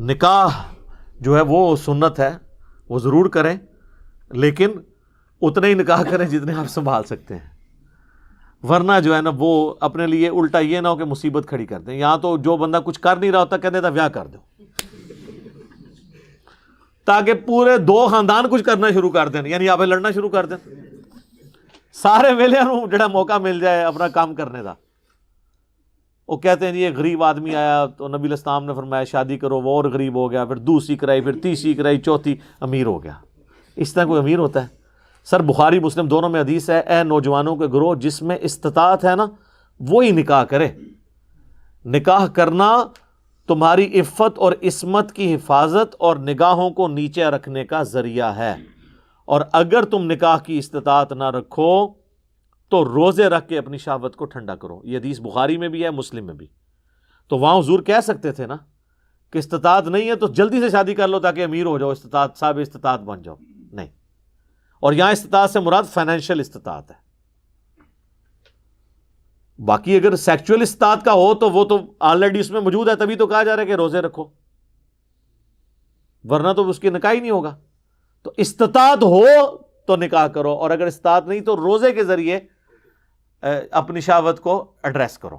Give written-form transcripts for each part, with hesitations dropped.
نکاح جو ہے وہ سنت ہے، وہ ضرور کریں، لیکن اتنے ہی نکاح کریں جتنے آپ سنبھال سکتے ہیں، ورنہ جو ہے نا وہ اپنے لیے الٹا یہ نہ ہو کہ مصیبت کھڑی کر دیں. یہاں تو جو بندہ کچھ کر نہیں رہا ہوتا کہہ دیتا بیاہ کر دو، تاکہ پورے 2 خاندان کچھ کرنا شروع کر دیں، یعنی آپ لڑنا شروع کر دیں، سارے ویلے نوں جڑا موقع مل جائے اپنا کام کرنے دا. وہ کہتے ہیں جی ایک غریب آدمی آیا تو نبی علیہ السلام نے فرمایا شادی کرو، وہ اور غریب ہو گیا، پھر دوسری کرائی، پھر تیسری کرائی، چوتھی امیر ہو گیا. اس طرح کوئی امیر ہوتا ہے؟ سر بخاری مسلم دونوں میں حدیث ہے، اے نوجوانوں کے گروہ جس میں استطاعت ہے نا وہی نکاح کرے. نکاح کرنا تمہاری عفت اور عصمت کی حفاظت اور نگاہوں کو نیچے رکھنے کا ذریعہ ہے، اور اگر تم نکاح کی استطاعت نہ رکھو تو روزے رکھ کے اپنی شہوت کو ٹھنڈا کرو. یہ حدیث بخاری میں بھی ہے، مسلم میں بھی. تو وہاں حضور کہہ سکتے تھے نا کہ استطاعت نہیں ہے تو جلدی سے شادی کر لو تاکہ امیر ہو جاؤ، استطاعت صاحب استطاعت بن جاؤ. نہیں، اور یہاں استطاعت سے مراد فائنینشیل استطاعت ہے. باقی اگر سیکچوئل استطاعت کا ہو تو وہ تو آلریڈی اس میں موجود ہے، تبھی تو کہا جا رہا ہے کہ روزے رکھو، ورنہ تو اس کی نکاح ہی نہیں ہوگا. تو استطاعت ہو تو نکاح کرو، اور اگر استطاعت نہیں تو روزے کے ذریعے اپنی شہوت کو ایڈریس کرو.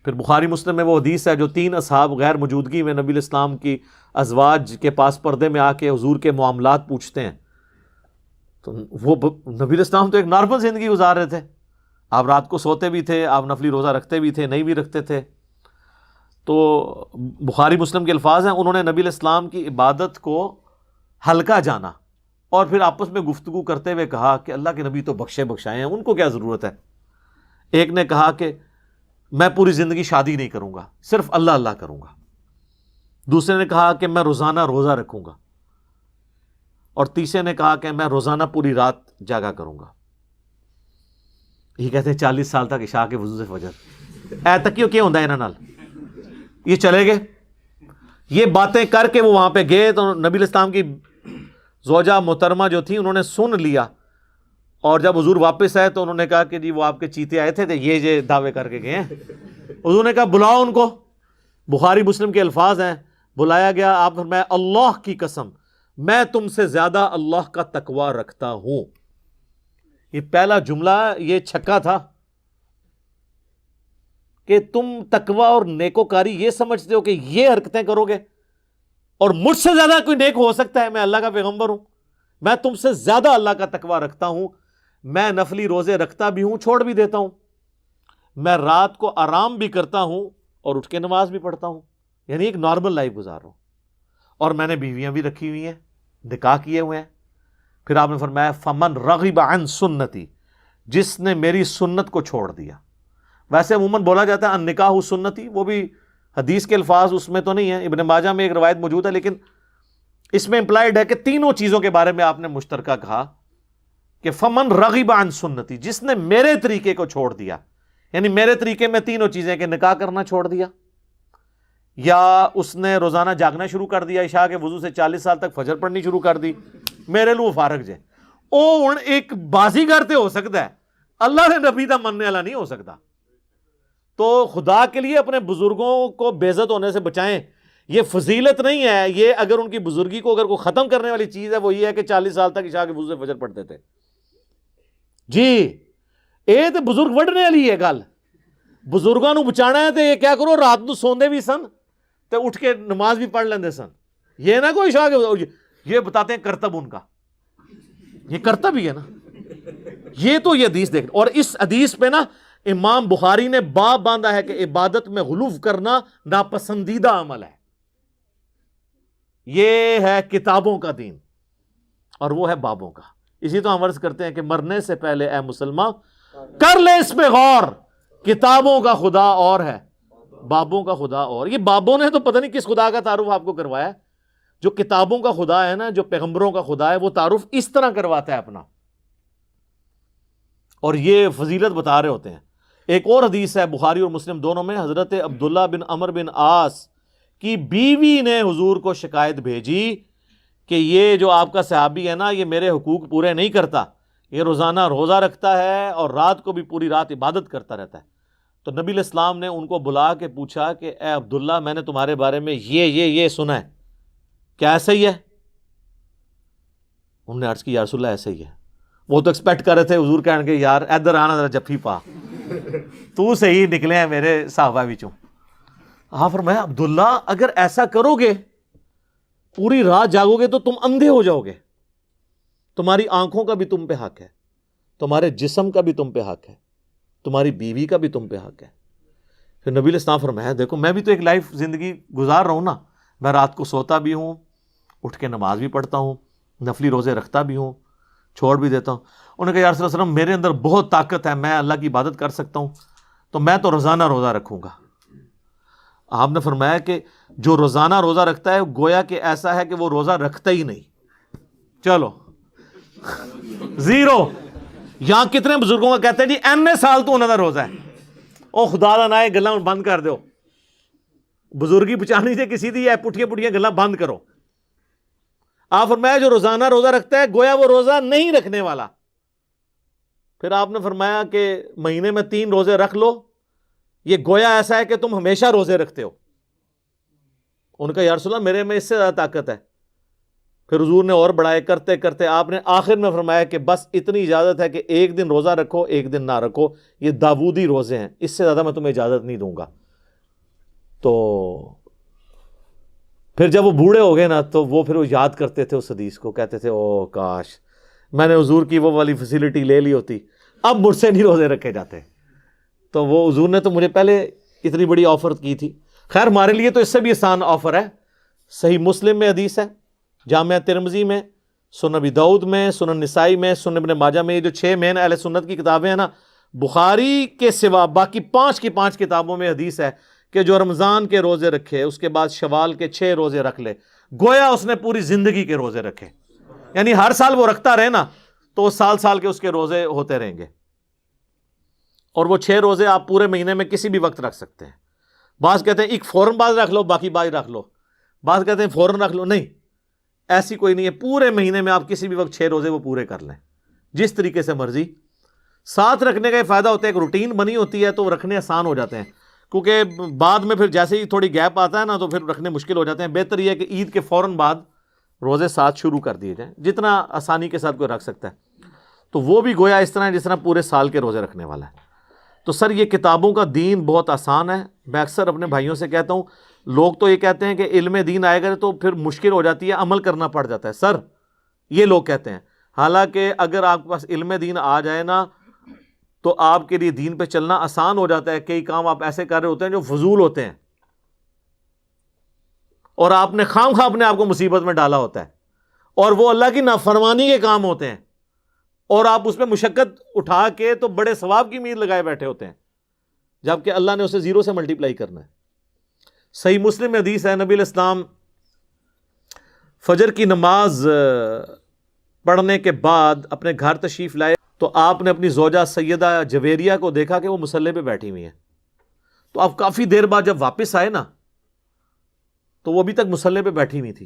پھر بخاری مسلم میں وہ حدیث ہے جو 3 اصحاب غیر موجودگی میں نبی علیہ السلام کی ازواج کے پاس پردے میں آ کے حضور کے معاملات پوچھتے ہیں. تو وہ نبی علیہ السلام تو ایک نارمل زندگی گزار رہے تھے، آپ رات کو سوتے بھی تھے، آپ نفلی روزہ رکھتے بھی تھے، نہیں بھی رکھتے تھے. تو بخاری مسلم کے الفاظ ہیں، انہوں نے نبی علیہ السلام کی عبادت کو ہلکا جانا اور پھر آپس میں گفتگو کرتے ہوئے کہا کہ اللہ کے نبی تو بخشے بخشائے ہیں، ان کو کیا ضرورت ہے. ایک نے کہا کہ میں پوری زندگی شادی نہیں کروں گا، صرف اللہ اللہ کروں گا. دوسرے نے کہا کہ میں روزانہ روزہ رکھوں گا، اور تیسرے نے کہا کہ میں روزانہ پوری رات جاگا کروں گا. یہ کہتے ہیں 40 سال تک عشاء کے وضو سے فجر اے تکیو کیا ہوندہ ہے انہاں نال. یہ چلے گئے، یہ باتیں کر کے وہ وہاں پہ گئے تو نبی علیہ السلام کی زوجہ محترمہ جو تھی انہوں نے سن لیا، اور جب حضور واپس آئے تو انہوں نے کہا کہ جی وہ آپ کے چیتے آئے تھے یہ دعوے کر کے گئے ہیں. حضور نے کہا بلاؤ ان کو. بخاری مسلم کے الفاظ ہیں، بلایا گیا، آپ فرمایا اللہ کی قسم میں تم سے زیادہ اللہ کا تقوی رکھتا ہوں. یہ پہلا جملہ یہ چھکا تھا کہ تم تقوی اور نیکوکاری یہ سمجھتے ہو کہ یہ حرکتیں کرو گے اور مجھ سے زیادہ کوئی نیک ہو سکتا ہے؟ میں اللہ کا پیغمبر ہوں، میں تم سے زیادہ اللہ کا تقوی رکھتا ہوں. میں نفلی روزے رکھتا بھی ہوں، چھوڑ بھی دیتا ہوں، میں رات کو آرام بھی کرتا ہوں اور اٹھ کے نماز بھی پڑھتا ہوں، یعنی ایک نارمل لائف گزار رہا ہوں. اور میں نے بیویاں بھی رکھی ہوئی ہیں، نکاح کیے ہوئے ہیں. پھر آپ نے فرمایا فمن رغب عن سنتی، جس نے میری سنت کو چھوڑ دیا. ویسے عموماً بولا جاتا ہے ان نکاح سنتی، وہ بھی حدیث کے الفاظ اس میں تو نہیں ہیں، ابن ماجہ میں ایک روایت موجود ہے، لیکن اس میں امپلائڈ ہے کہ تینوں چیزوں کے بارے میں آپ نے مشترکہ کہا کہ فمن رغب عن سنتی، جس نے میرے طریقے کو چھوڑ دیا. یعنی میرے طریقے میں تینوں چیزیں کہ نکاح کرنا چھوڑ دیا، یا اس نے روزانہ جاگنا شروع کر دیا، عشاء کے وضو سے 40 سال تک فجر پڑھنی شروع کر دی، میرے لو فارغ جے. او ایک بازیگر تے ہو سکتا ہے، اللہ نے نبی دا مننے والا نہیں ہو سکتا. تو خدا کے لیے اپنے بزرگوں کو بے عزت ہونے سے بچائیں. یہ فضیلت نہیں ہے، یہ اگر ان کی بزرگی کو اگر کوئی ختم کرنے والی چیز ہے وہ یہ ہے کہ 40 سال تک عشاء کے وضو سے فجر پڑھتے تھے. جی یہ تو بزرگ وڈنے والی ہے گل، بزرگوں نو بچانا ہے تو یہ کیا کرو رات نو سوندے بھی سن تو اٹھ کے نماز بھی پڑھ لیندے سن. یہ نہ کوئی عشاء کے یہ بتاتے ہیں کرتب ان کا، یہ کرتب ہی ہے نا. یہ تو یہ حدیث دیکھ، اور اس حدیث پہ نا امام بخاری نے باب باندھا ہے کہ عبادت میں غلو کرنا ناپسندیدہ عمل ہے. یہ ہے کتابوں کا دین اور وہ ہے بابوں کا. اسی تو ہم عرض کرتے ہیں کہ مرنے سے پہلے اے مسلمان کر لے اس پہ غور، کتابوں کا خدا اور ہے، بابوں کا خدا اور. یہ بابوں نے تو پتہ نہیں کس خدا کا تعارف آپ کو کروایا ہے. جو کتابوں کا خدا ہے نا، جو پیغمبروں کا خدا ہے، وہ تعارف اس طرح کرواتا ہے اپنا، اور یہ فضیلت بتا رہے ہوتے ہیں. ایک اور حدیث ہے بخاری اور مسلم دونوں میں، حضرت عبداللہ بن عمر بن عاص کی بیوی نے حضور کو شکایت بھیجی کہ یہ جو آپ کا صحابی ہے نا، یہ میرے حقوق پورے نہیں کرتا، یہ روزانہ روزہ رکھتا ہے اور رات کو بھی پوری رات عبادت کرتا رہتا ہے. تو نبی علیہ السلام نے ان کو بلا کے پوچھا کہ اے عبداللہ میں نے تمہارے بارے میں یہ سنا ہے، کیا ایسا ہی ہے؟ انہوں نے عرض کی یا رسول اللہ ایسا ہی ہے۔ وہ تو ایکسپیکٹ کر رہے تھے حضور کہنے کے یار ادھر آنا ذرا جفی پا، تو صحیح نکلے ہیں میرے صحابہ وچوں۔ آپ فرمایا عبداللہ اگر ایسا کرو گے، پوری رات جاگو گے تو تم اندھے ہو جاؤ گے، تمہاری آنکھوں کا بھی تم پہ حق ہے، تمہارے جسم کا بھی تم پہ حق ہے، تمہاری بیوی کا بھی تم پہ حق ہے۔ پھر نبی علیہ السلام فرمایا دیکھو میں بھی تو ایک لائف زندگی گزار رہا ہوں نا، میں رات کو سوتا بھی ہوں، اٹھ کے نماز بھی پڑھتا ہوں، نفلی روزے رکھتا بھی ہوں، چھوڑ بھی دیتا ہوں۔ انہوں نے کہا یا رسول اللہ صلی اللہ علیہ وسلم میرے اندر بہت طاقت ہے، میں اللہ کی عبادت کر سکتا ہوں، تو میں تو روزانہ روزہ رکھوں گا۔ آپ نے فرمایا کہ جو روزانہ روزہ رکھتا ہے گویا کہ ایسا ہے کہ وہ روزہ رکھتا ہی نہیں۔ چلو زیرو۔ یہاں کتنے بزرگوں کا کہتے ہیں جی این سال تو انہوں کا روزہ ہے، او خدا دا نہ گلاں بند کر دو، بزرگی بچانی سے کسی دی ہے، پٹھیاں پٹھیاں گلاں بند کرو۔ آپ فرمایا جو روزانہ روزہ رکھتا ہے گویا وہ روزہ نہیں رکھنے والا۔ پھر آپ نے فرمایا کہ مہینے میں 3 روزے رکھ لو، یہ گویا ایسا ہے کہ تم ہمیشہ روزے رکھتے ہو۔ ان کا یا رسول اللہ میرے میں اس سے زیادہ طاقت ہے۔ پھر حضور نے اور بڑھائے کرتے کرتے آپ نے آخر میں فرمایا کہ بس اتنی اجازت ہے کہ ایک دن روزہ رکھو، ایک دن نہ رکھو، یہ داودی روزے ہیں، اس سے زیادہ میں تمہیں اجازت نہیں دوں گا۔ تو پھر جب وہ بوڑھے ہو گئے نا تو وہ پھر وہ یاد کرتے تھے اس حدیث کو، کہتے تھے او کاش میں نے حضور کی وہ والی فیسلٹی لے لی ہوتی، اب مجھ سے نہیں روزے رکھے جاتے۔ تو وہ حضور نے تو مجھے پہلے اتنی بڑی آفر کی تھی۔ خیر ہمارے لیے تو اس سے بھی آسان آفر ہے۔ صحیح مسلم میں حدیث ہے، جامعہ ترمذی میں، سنن ابی داؤد میں، سنن نسائی میں، سنن ابن ماجہ میں، یہ جو 6 مین اہل سنت کی کتابیں ہیں نا، بخاری کے سوا باقی 5 کی 5 کتابوں میں حدیث ہے کہ جو رمضان کے روزے رکھے اس کے بعد شوال کے 6 روزے رکھ لے گویا اس نے پوری زندگی کے روزے رکھے، یعنی ہر سال وہ رکھتا رہے نا تو سال سال کے اس کے روزے ہوتے رہیں گے۔ اور وہ 6 روزے آپ پورے مہینے میں کسی بھی وقت رکھ سکتے ہیں۔ بعض کہتے ہیں ایک فوراً بعد رکھ لو، باقی بعد رکھ لو، بعض کہتے ہیں فوراً رکھ لو، نہیں ایسی کوئی نہیں ہے، پورے مہینے میں آپ کسی بھی وقت 6 روزے وہ پورے کر لیں جس طریقے سے مرضی۔ ساتھ رکھنے کا یہ فائدہ ہوتا ہے، ایک روٹین بنی ہوتی ہے تو وہ رکھنے آسان ہو جاتے ہیں، کیونکہ بعد میں پھر جیسے ہی تھوڑی گیپ آتا ہے نا تو پھر رکھنے مشکل ہو جاتے ہیں۔ بہتر یہ ہے کہ عید کے فوراً بعد روزے ساتھ شروع کر دیے جائیں، جتنا آسانی کے ساتھ کوئی رکھ سکتا ہے۔ تو وہ بھی گویا اس طرح ہے جس طرح پورے سال کے روزے رکھنے والا ہے۔ تو سر یہ کتابوں کا دین بہت آسان ہے۔ میں اکثر اپنے بھائیوں سے کہتا ہوں، لوگ تو یہ کہتے ہیں کہ علم دین آئے گا تو پھر مشکل ہو جاتی ہے، عمل کرنا پڑ جاتا ہے۔ سر یہ لوگ کہتے ہیں، حالانکہ اگر آپ کے پاس علم دین آ جائے نا تو آپ کے لیے دین پہ چلنا آسان ہو جاتا ہے۔ کئی کام آپ ایسے کر رہے ہوتے ہیں جو فضول ہوتے ہیں اور آپ نے خام خواہ اپنے آپ کو مصیبت میں ڈالا ہوتا ہے، اور وہ اللہ کی نافرمانی کے کام ہوتے ہیں، اور آپ اس میں مشقت اٹھا کے تو بڑے ثواب کی امید لگائے بیٹھے ہوتے ہیں، جبکہ اللہ نے اسے 0 سے ملٹیپلائی کرنا ہے۔ صحیح مسلم میں حدیث ہے، نبی علیہ السلام فجر کی نماز پڑھنے کے بعد اپنے گھر تشریف لائے تو آپ نے اپنی زوجہ سیدہ جویریہ کو دیکھا کہ وہ مصلی پہ بیٹھی ہوئی ہیں۔ تو آپ کافی دیر بعد جب واپس آئے نا تو وہ ابھی تک مصلی پہ بیٹھی ہوئی تھی،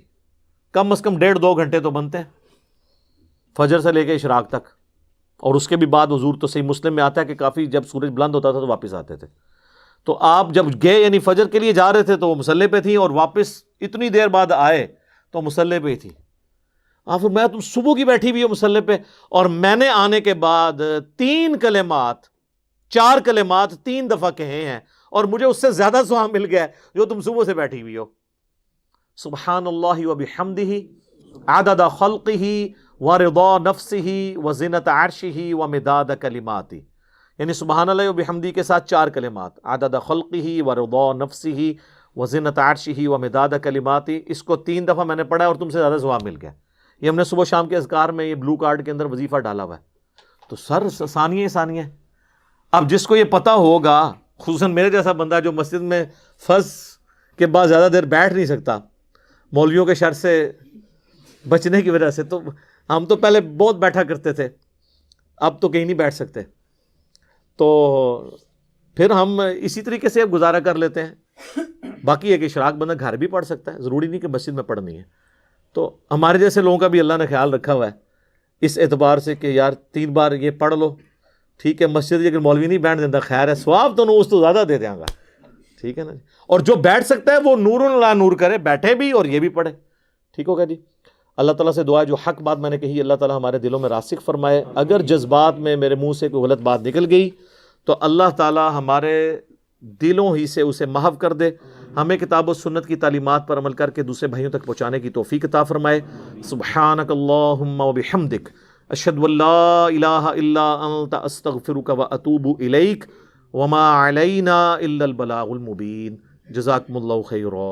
کم از کم 1.5-2 گھنٹے تو بنتے ہیں فجر سے لے کے اشراق تک، اور اس کے بھی بعد حضور تو صحیح مسلم میں آتا ہے کہ کافی جب سورج بلند ہوتا تھا تو واپس آتے تھے۔ تو آپ جب گئے یعنی فجر کے لیے جا رہے تھے تو وہ مصلی پہ تھیں، اور واپس اتنی دیر بعد آئے تو مصلی پہ ہی تھی۔ آپ میں تم صبح کی بیٹھی ہوئی ہو مصلی پہ، اور میں نے آنے کے بعد 4 کلمات 3 دفعہ کہے ہیں، اور مجھے اس سے زیادہ ثواب مل گیا ہے جو تم صبح سے بیٹھی ہوئی ہو۔ سبحان اللہ وبحمدہ عدد خلقہ ورضا نفسہ وزنۃ عرشہ ومداد کلماتہ، یعنی سبحان اللہ وبحمدہ کے ساتھ 4 کلمات، عدد خلقہ ورضا نفسہ وزنۃ عرشہ ومداد کلماتہ، اس کو 3 دفعہ میں نے پڑھا اور تم سے زیادہ ثواب مل گیا۔ یہ ہم نے صبح شام کے اذکار میں یہ بلو کارڈ کے اندر وظیفہ ڈالا ہوا ہے۔ تو سر ثانیہ اب جس کو یہ پتہ ہوگا، خصوصاً میرے جیسا بندہ جو مسجد میں فرض کے بعد زیادہ دیر بیٹھ نہیں سکتا مولویوں کے شر سے بچنے کی وجہ سے، تو ہم تو پہلے بہت بیٹھا کرتے تھے، اب تو کہیں نہیں بیٹھ سکتے، تو پھر ہم اسی طریقے سے اب گزارا کر لیتے ہیں۔ باقی ایک اشراق بندہ گھر بھی پڑھ سکتا ہے، ضروری نہیں کہ مسجد میں پڑھنی ہے۔ تو ہمارے جیسے لوگوں کا بھی اللہ نے خیال رکھا ہوا ہے اس اعتبار سے کہ یار 3 بار یہ پڑھ لو، ٹھیک ہے مسجد اگر مولوی نہیں بیٹھ دیتا خیر ہے ثواب تو اس تو زیادہ دے دیں گا ٹھیک ہے نا جی اور جو بیٹھ سکتا ہے وہ نور لا نور کرے بیٹھے بھی اور یہ بھی پڑھے ٹھیک ہوگا جی اللہ تعالیٰ سے دعا ہے جو حق بات میں نے کہی اللہ تعالیٰ ہمارے دلوں میں راسخ فرمائے اگر جذبات میں میرے منہ سے کوئی غلط بات نکل گئی تو اللہ تعالیٰ ہمارے دلوں ہی سے اسے محو کر دے ہمیں کتاب و سنت کی تعلیمات پر عمل کر کے دوسرے بھائیوں تک پہنچانے کی توفیق عطا فرمائے سبحانک اللہم و بحمدک اشہد ان لا الہ الا انت استغفرک و اتوب الیک وما علینا الا البلاغ المبین جزاکم اللہ خیرا